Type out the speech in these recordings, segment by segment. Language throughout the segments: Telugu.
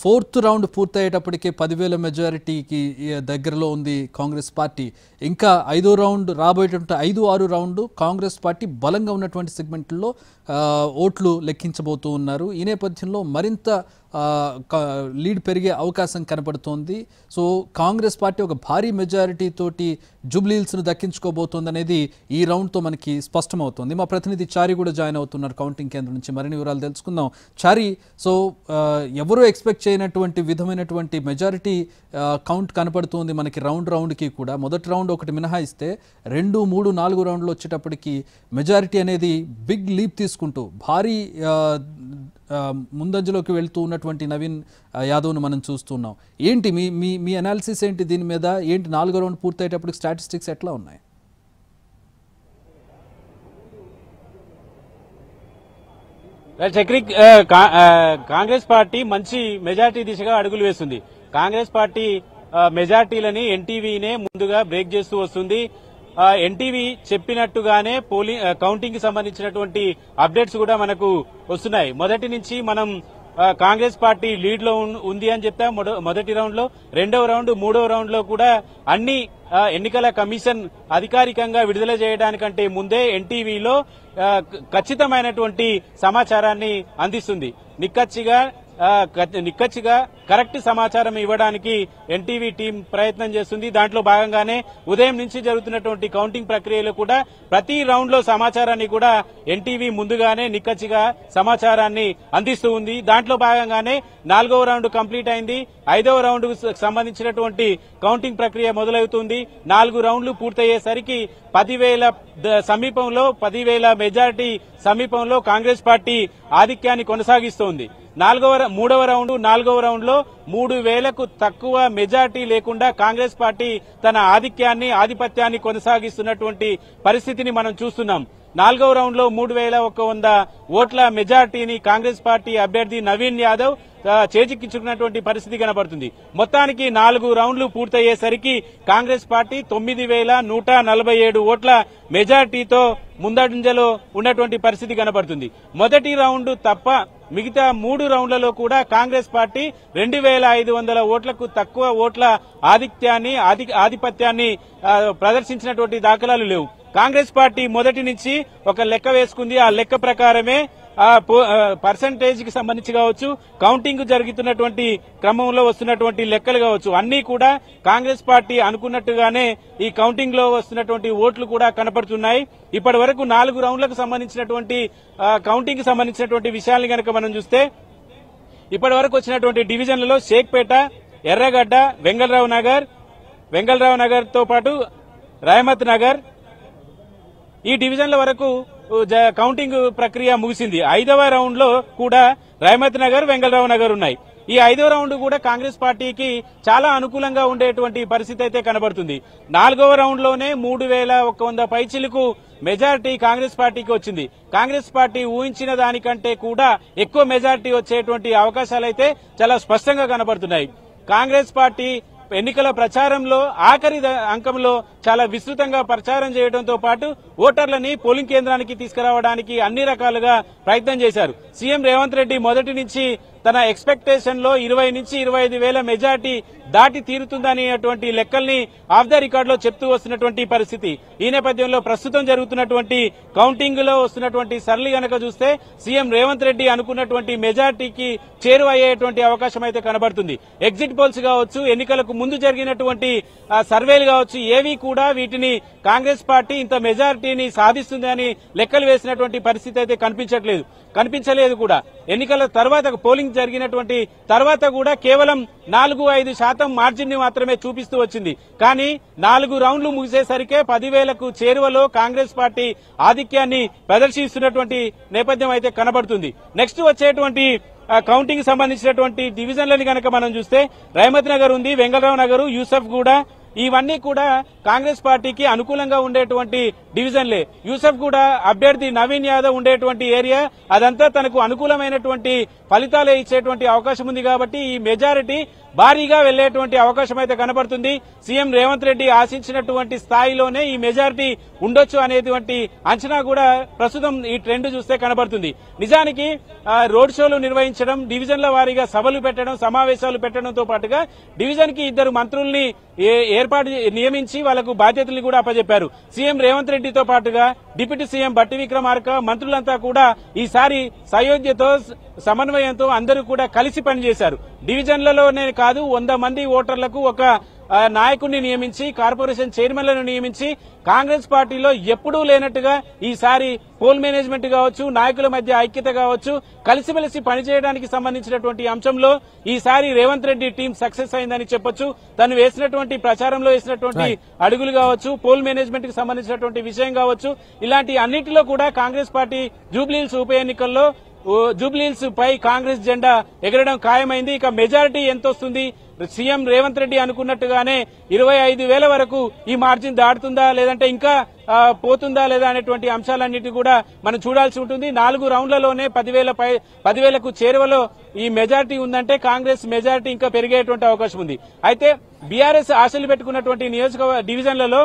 ఫోర్త్ రౌండ్ పూర్తయ్యేటప్పటికే 10,000 మెజారిటీకి దగ్గరలో ఉంది కాంగ్రెస్ పార్టీ. ఇంకా 5వ రౌండ్ రాబోయేటువంటి 5-6 రౌండ్ కాంగ్రెస్ పార్టీ బలంగా ఉన్నటువంటి సెగ్మెంట్లో ఓట్లు లెక్కించబోతూ ఉన్నారు. ఈ నేపథ్యంలో మరింత లీడ్ పెరిగే అవకాశం కనబడుతోంది. సో కాంగ్రెస్ పార్టీ ఒక భారీ మెజారిటీ తోటి జూబ్లీహిల్స్ను దక్కించుకోబోతోంది అనేది ఈ రౌండ్తో మనకి స్పష్టమవుతోంది. మా ప్రతినిధి చారి కూడా జాయిన్ అవుతున్నారు కౌంటింగ్ కేంద్రం నుంచి. మరిన్ని వివరాలు తెలుసుకుందాం. చారి, సో ఎవరు ఎక్స్పెక్ట్ చేయనటువంటి విధమైనటువంటి మెజారిటీ కౌంట్ కనపడుతుంది మనకి రౌండ్కి కూడా. మొదటి రౌండ్ ఒకటి మినహాయిస్తే 2, 3, 4 రౌండ్లు వచ్చేటప్పటికి మెజారిటీ అనేది బిగ్ లీప్ తీసుకుంటూ భారీ ముందంజలోకి వెళ్తూ ఉన్నటువంటి నవీన్ యాదవ్ను మనం చూస్తున్నాం. ఏంటి మీ అనాలిసిస్ ఏంటి దీని మీద? ఏంటి 4వ రౌండ్ పూర్తయ్యేటప్పటికి స్టాటిస్టిక్స్ ఎట్లా ఉన్నాయి? చక్రి, కాంగ్రెస్ పార్టీ మంచి మెజార్టీ దిశగా అడుగులు వేస్తుంది. కాంగ్రెస్ పార్టీ మెజార్టీలని ఎన్టీవీనే ముందుగా బ్రేక్ చేస్తూ వస్తుంది. ఎన్టీవీ చెప్పినట్టుగానే కౌంటింగ్ కి సంబంధించినటువంటి అప్డేట్స్ కూడా మనకు వస్తున్నాయి. మొదటి నుంచి మనం కాంగ్రెస్ పార్టీ లీడ్ లో ఉంది అని చెప్తా. మొదటి రౌండ్ లో, 2వ రౌండ్, 3వ రౌండ్ లో కూడా అన్ని ఎన్నికల కమిషన్ అధికారికంగా విడుదల చేయడానికంటే ముందే ఎన్టీవీలో ఖచ్చితమైనటువంటి సమాచారాన్ని అందిస్తుంది. నిక్కచ్చిగా కరెక్ట్ సమాచారం ఇవ్వడానికి ఎన్టీవీ టీం ప్రయత్నం చేస్తుంది. దాంట్లో భాగంగానే ఉదయం నుంచి జరుగుతున్నటువంటి కౌంటింగ్ ప్రక్రియలో కూడా ప్రతి రౌండ్ లో సమాచారాన్ని కూడా ఎన్టీవీ ముందుగానే నిక్కచ్చిగా సమాచారాన్ని అందిస్తూ ఉంది. దాంట్లో భాగంగానే 4వ రౌండ్ కంప్లీట్ అయింది. 5వ రౌండ్ సంబంధించినటువంటి కౌంటింగ్ ప్రక్రియ మొదలవుతుంది. 4 రౌండ్లు పూర్తయ్యేసరికి 10,000 సమీపంలో, 10,000 మెజారిటీ సమీపంలో కాంగ్రెస్ పార్టీ ఆధిక్యాన్ని కొనసాగిస్తోంది. 3వ రౌండ్, 4వ రౌండ్ లో 3,000కు తక్కువ మెజార్టీ లేకుండా కాంగ్రెస్ పార్టీ తన ఆధిపత్యాన్ని కొనసాగిస్తున్నటువంటి పరిస్థితిని మనం చూస్తున్నాం. 4వ రౌండ్ లో 3,100 ఓట్ల మెజార్టీని కాంగ్రెస్ పార్టీ అభ్యర్థి నవీన్ యాదవ్ చేజిక్కించుకున్నటువంటి పరిస్థితి కనబడుతుంది. మొత్తానికి 4 రౌండ్లు పూర్తయ్యేసరికి కాంగ్రెస్ పార్టీ 9,147 ఓట్ల మెజార్టీతో ముందంజలో ఉన్నటువంటి పరిస్థితి కనబడుతుంది. మొదటి రౌండ్ తప్ప మిగతా 3 రౌండ్లలో కూడా కాంగ్రెస్ పార్టీ 2,500 ఓట్లకు తక్కువ ఓట్ల ఆధిపత్యాన్ని ప్రదర్శించినటువంటి దాఖలాలు లేవు. కాంగ్రెస్ పార్టీ మొదటి నుంచి ఒక లెక్క వేసుకుంది. ఆ లెక్క ప్రకారమే పర్సంటేజ్ కి సంబంధించి కావచ్చు, కౌంటింగ్ జరుగుతున్నటువంటి క్రమంలో వస్తున్నటువంటి లెక్కలు కావచ్చు, అన్ని కూడా కాంగ్రెస్ పార్టీ అనుకున్నట్టుగానే ఈ కౌంటింగ్ లో వస్తున్నటువంటి ఓట్లు కూడా కనపడుతున్నాయి. ఇప్పటి వరకు 4 రౌండ్లకు సంబంధించినటువంటి కౌంటింగ్ కి సంబంధించినటువంటి విషయాన్ని కనుక మనం చూస్తే, ఇప్పటి వరకు వచ్చినటువంటి డివిజన్లలో షేక్పేట, ఎర్రగడ్డ, వెంగళరావు నగర్ తో పాటు రహమత్ నగర్, ఈ డివిజన్ల వరకు కౌంటింగ్ ప్రక్రియ ముగిసింది. 5వ రౌండ్ లో కూడా రహమత్ నగర్, వెంగళరావు నగర్ ఉన్నాయి. ఈ 5వ రౌండ్ కూడా కాంగ్రెస్ పార్టీకి చాలా అనుకూలంగా ఉండేటువంటి పరిస్థితి అయితే కనబడుతుంది. 4వ రౌండ్ లోనే 3,100 పైచిలకు మెజారిటీ కాంగ్రెస్ పార్టీకి వచ్చింది. కాంగ్రెస్ పార్టీ ఊహించిన దానికంటే కూడా ఎక్కువ మెజారిటీ వచ్చేటువంటి అవకాశాలైతే చాలా స్పష్టంగా కనబడుతున్నాయి. కాంగ్రెస్ పార్టీ ఎన్నికల ప్రచారంలో ఆఖరి అంకంలో చాలా విస్తృతంగా ప్రచారం చేయడంతో పాటు ఓటర్లని పోలింగ్ కేంద్రానికి తీసుకురావడానికి అన్ని రకాలుగా ప్రయత్నం చేశారు. సీఎం రేవంత్ రెడ్డి మొదటి నుంచి తన ఎక్స్పెక్టేషన్ లో 20 నుంచి 25,000 మెజార్టీ దాటి తీరుతుందనేటువంటి లెక్కల్ని ఆఫ్ ద రికార్డ్ లో చెప్తూ వస్తున్నటువంటి పరిస్థితి. ఈ నేపథ్యంలో ప్రస్తుతం జరుగుతున్నటువంటి కౌంటింగ్ లో వస్తున్నటువంటి సరళి గనక చూస్తే సీఎం రేవంత్ రెడ్డి అనుకున్నటువంటి మెజార్టీకి చేరువయ్యేటువంటి అవకాశం అయితే కనబడుతుంది. ఎగ్జిట్ పోల్స్ కావచ్చు, ఎన్నికలకు ముందు జరిగినటువంటి సర్వేలు కావచ్చు, ఏవి కూడా వీటిని కాంగ్రెస్ పార్టీ ఇంత మెజార్టీని సాధిస్తుందని లెక్కలు వేసినటువంటి పరిస్థితి అయితే కనిపించలేదు కూడా. ఎన్నికల తర్వాత పోలింగ్ జరిగినటువంటి తర్వాత కూడా కేవలం 4-5% మార్జిన్ ని మాత్రమే చూపిస్తూ వచ్చింది. కానీ 4 రౌండ్లు ముగిసేసరికే 10,000కు చేరువలో కాంగ్రెస్ పార్టీ ఆధిక్యాన్ని ప్రదర్శిస్తున్నటువంటి నేపథ్యం అయితే కనబడుతుంది. నెక్స్ట్ వచ్చేటువంటి కౌంటింగ్ సంబంధించినటువంటి డివిజన్లని కనుక మనం చూస్తే రహమత్ నగర్ ఉంది, వెంగళరావు నగర్, యూసఫ్ గూడ, ఇవన్నీ కూడా కాంగ్రెస్ పార్టీకి అనుకూలంగా ఉండేటువంటి డివిజన్లే. యూసఫ్ కూడా అభ్యర్థి నవీన్ యాదవ్ ఉండేటువంటి ఏరియా, అదంతా తనకు అనుకూలమైనటువంటి ఫలితాలే ఇచ్చేటువంటి అవకాశం ఉంది. కాబట్టి ఈ మెజారిటీ భారీగా వెళ్లేటువంటి అవకాశం అయితే కనబడుతుంది. సీఎం రేవంత్ రెడ్డి ఆశించినటువంటి స్థాయిలోనే ఈ మెజారిటీ ఉండొచ్చు అనేటువంటి అంచనా కూడా ప్రస్తుతం ఈ ట్రెండ్ చూస్తే కనబడుతుంది. నిజానికి రోడ్ షోలు నిర్వహించడం, డివిజన్ల వారీగా సభలు పెట్టడం, సమావేశాలు పెట్టడంతో పాటుగా డివిజన్ కి 2 మంత్రుల్ని ఏర్పాటు నియమించి వాళ్లకు బాధ్యతల్ని కూడా అప్పచెప్పారు. సీఎం రేవంత్ రెడ్డితో పాటుగా డిప్యూటీ సీఎం బట్టి విక్రమార్క, మంత్రులంతా కూడా ఈసారి సయోధ్యతో సమన్వయంతో అందరూ కూడా కలిసి పనిచేశారు. డివిజన్లలోనే కాదు 100 మంది ఓటర్లకు ఒక నాయకుడిని నియమించి, కార్పొరేషన్ చైర్మన్లను నియమించి, కాంగ్రెస్ పార్టీలో ఎప్పుడూ లేనట్టుగా ఈసారి పోల్ మేనేజ్మెంట్ కావచ్చు, నాయకుల మధ్య ఐక్యత కావచ్చు, కలిసిమెలిసి పనిచేయడానికి సంబంధించినటువంటి అంశంలో ఈసారి రేవంత్ రెడ్డి టీం సక్సెస్ అయిందని చెప్పొచ్చు. తను వేసినటువంటి ప్రచారంలో వేసినటువంటి అడుగులు కావచ్చు, పోల్ మేనేజ్మెంట్ కి సంబంధించినటువంటి విషయం కావచ్చు, ఇలాంటి అన్నింటిలో కూడా కాంగ్రెస్ పార్టీ జూబ్లీహిల్స్ ఉప ఎన్నికల్లో జూబ్లీహిల్స్ పై కాంగ్రెస్ జెండా ఎగరడం ఖాయమైంది. ఇక మెజారిటీ ఎంత వస్తుంది? సీఎం రేవంత్ రెడ్డి అనుకున్నట్టుగానే 25,000 వరకు ఈ మార్జిన్ దాటుతుందా, లేదంటే ఇంకా పోతుందా లేదా అనేటువంటి అంశాలన్నిటి కూడా మనం చూడాల్సి ఉంటుంది. 4 రౌండ్లలోనే 10,000కు చేరువలో ఈ మెజారిటీ ఉందంటే కాంగ్రెస్ మెజారిటీ ఇంకా పెరిగేటువంటి అవకాశం ఉంది. అయితే బీఆర్ఎస్ ఆశలు పెట్టుకున్నటువంటి డివిజన్లలో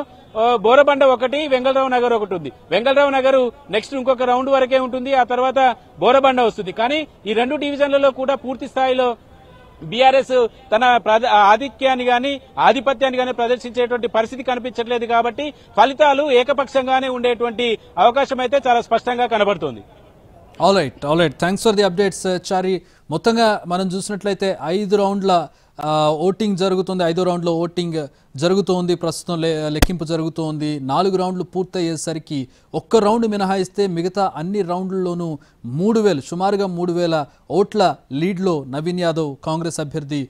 బోరబండ ఒకటి, వెంగళరావు నగర్ ఒకటి ఉంది. వెంగళరావు నగర్ నెక్స్ట్ ఇంకొక రౌండ్ వరకే ఉంటుంది, ఆ తర్వాత బోరబండ వస్తుంది. కానీ ఈ 2 డివిజన్లలో కూడా పూర్తి స్థాయిలో బీఆర్ఎస్ తన ఆధిక్యాన్ని గాని ఆధిపత్యాన్ని గాని ప్రదర్శించేటువంటి పరిస్థితి కనిపించట్లేదు. కాబట్టి ఫలితాలు ఏకపక్షంగానే ఉండేటువంటి అవకాశం అయితే చాలా స్పష్టంగా కనబడుతోంది. All right, thanks for the updates Chari. మొత్తంగా మనం చూసినట్లయితే 5 రౌండ్ల ఓటింగ్ జరుగుతుంది. 5వ రౌండ్లో ఓటింగ్ జరుగుతోంది, ప్రస్తుతం లెక్కింపు జరుగుతోంది. 4 రౌండ్లు పూర్తయ్యేసరికి 1 రౌండ్ మినహాయిస్తే మిగతా అన్ని రౌండ్లలోనూ 3,000 సుమారుగా 3,000 ఓట్ల లీడ్లో నవీన్ యాదవ్ కాంగ్రెస్ అభ్యర్థి